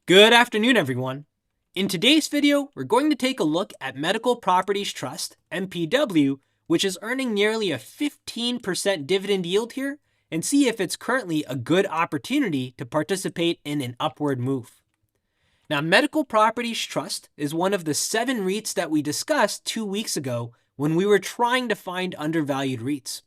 Good afternoon, everyone. In today's video, we're going to take a look at Medical Properties Trust, MPW, which is earning nearly a 15% dividend yield here, and see if it's currently a good opportunity to participate in an upward move. Now, Medical Properties Trust is one of the 7 REITs that we discussed 2 weeks ago when we were trying to find undervalued REITs.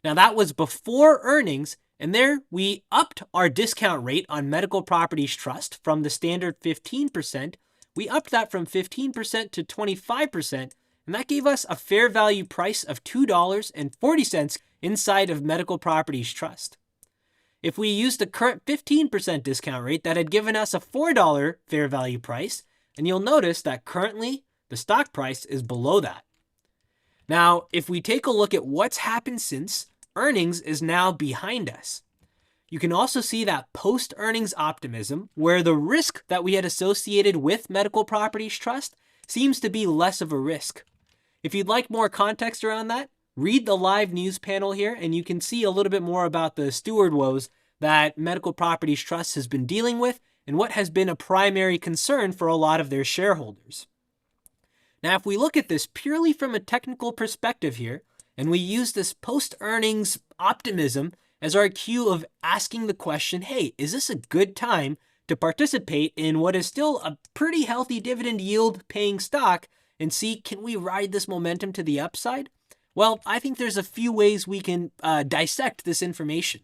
Now, that was before earnings, and there we upped our discount rate on Medical Properties Trust from the standard 15%. We upped that from 15% to 25%, and that gave us a fair value price of $2.40 inside of Medical Properties Trust. If we used the current 15% discount rate, that had given us a $4 fair value price, and you'll notice that currently the stock price is below that. Now, if we take a look at what's happened since, earnings is now behind us. You can also see that post-earnings optimism, where the risk that we had associated with Medical Properties Trust seems to be less of a risk. If you'd like more context around that, read the live news panel here, and you can see a little bit more about the steward woes that Medical Properties Trust has been dealing with and what has been a primary concern for a lot of their shareholders. Now, if we look at this purely from a technical perspective here, and we use this post-earnings optimism as our cue of asking the question, hey, is this a good time to participate in what is still a pretty healthy dividend yield paying stock and see, can we ride this momentum to the upside? Well, I think there's a few ways we can dissect this information.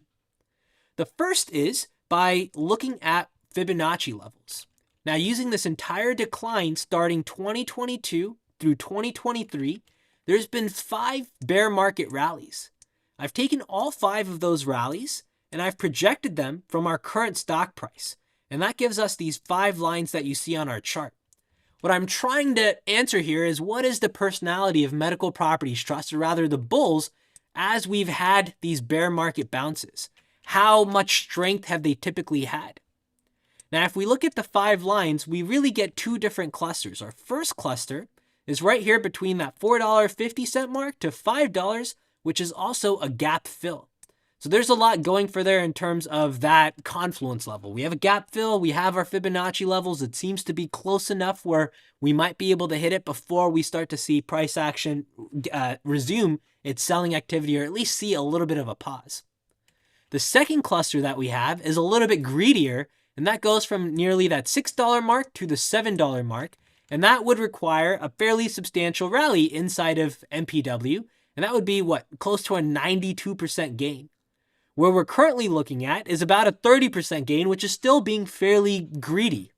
The first is by looking at Fibonacci levels. Now, using this entire decline starting 2022 through 2023, there's been 5 bear market rallies. I've taken all 5 of those rallies and I've projected them from our current stock price. And that gives us these 5 lines that you see on our chart. What I'm trying to answer here is, what is the personality of Medical Properties Trust, or rather the bulls, as we've had these bear market bounces? How much strength have they typically had? Now, if we look at the 5 lines, we really get 2 different clusters. Our first cluster is right here between that $4.50 mark to $5, which is also a gap fill. So there's a lot going for there in terms of that confluence level. We have a gap fill, we have our Fibonacci levels. It seems to be close enough where we might be able to hit it before we start to see price action resume its selling activity, or at least see a little bit of a pause. The second cluster that we have is a little bit greedier, and that goes from nearly that $6 mark to the $7 mark. And that would require a fairly substantial rally inside of MPW. And that would be close to a 92% gain. Where we're currently looking at is about a 30% gain, which is still being fairly greedy.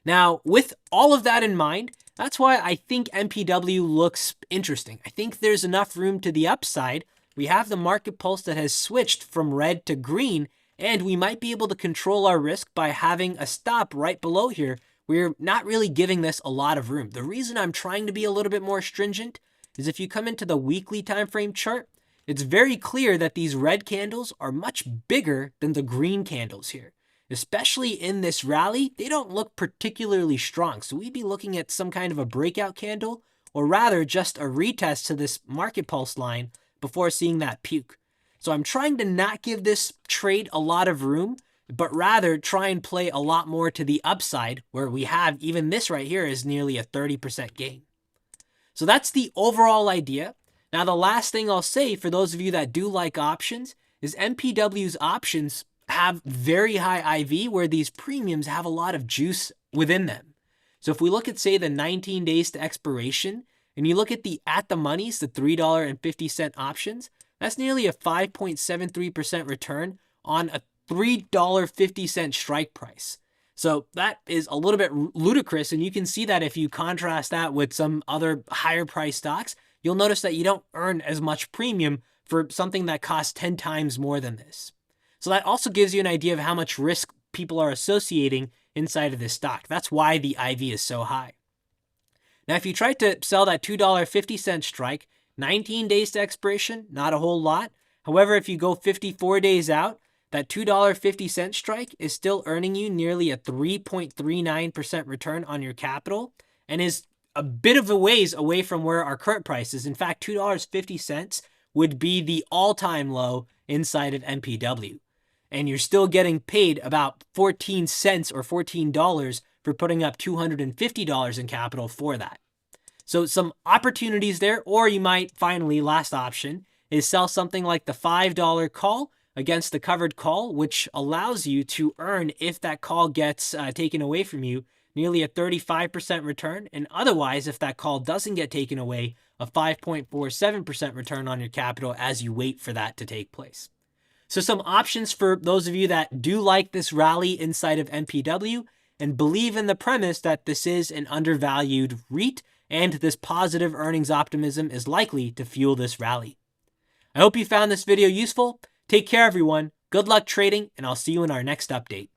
Now, with all of that in mind, that's why I think MPW looks interesting. I think there's enough room to the upside. We have the market pulse that has switched from red to green, and we might be able to control our risk by having a stop right below here. We're not really giving this a lot of room. The reason I'm trying to be a little bit more stringent is if you come into the weekly time frame chart, it's very clear that these red candles are much bigger than the green candles here. Especially in this rally, they don't look particularly strong. So we'd be looking at some kind of a breakout candle, or rather just a retest to this market pulse line before seeing that puke. So I'm trying to not give this trade a lot of room, but rather try and play a lot more to the upside, where we have even this right here is nearly a 30% gain. So that's the overall idea. Now, the last thing I'll say for those of you that do like options is MPW's options have very high IV, where these premiums have a lot of juice within them. So if we look at, say, the 19 days to expiration, and you look at the at-the-monies, the $3.50 options, that's nearly a 5.73% return on a $3.50 strike price. So that is a little bit ludicrous, and you can see that if you contrast that with some other higher price stocks, you'll notice that you don't earn as much premium for something that costs 10 times more than this. So that also gives you an idea of how much risk people are associating inside of this stock. That's why the IV is so high. Now, if you try to sell that $2.50 strike, 19 days to expiration, not a whole lot. However, if you go 54 days out, that $2.50 strike is still earning you nearly a 3.39% return on your capital, and is a bit of a ways away from where our current price is. In fact, $2.50 would be the all-time low inside of MPW. and you're still getting paid about 14 cents or $14 for putting up $250 in capital for that. So some opportunities there, or you might finally, last option, is sell something like the $5 call against the covered call, which allows you to earn, if that call gets taken away from you, nearly a 35% return. And otherwise, if that call doesn't get taken away, a 5.47% return on your capital as you wait for that to take place. So some options for those of you that do like this rally inside of MPW and believe in the premise that this is an undervalued REIT and this positive earnings optimism is likely to fuel this rally. I hope you found this video useful. Take care, everyone. Good luck trading, and I'll see you in our next update.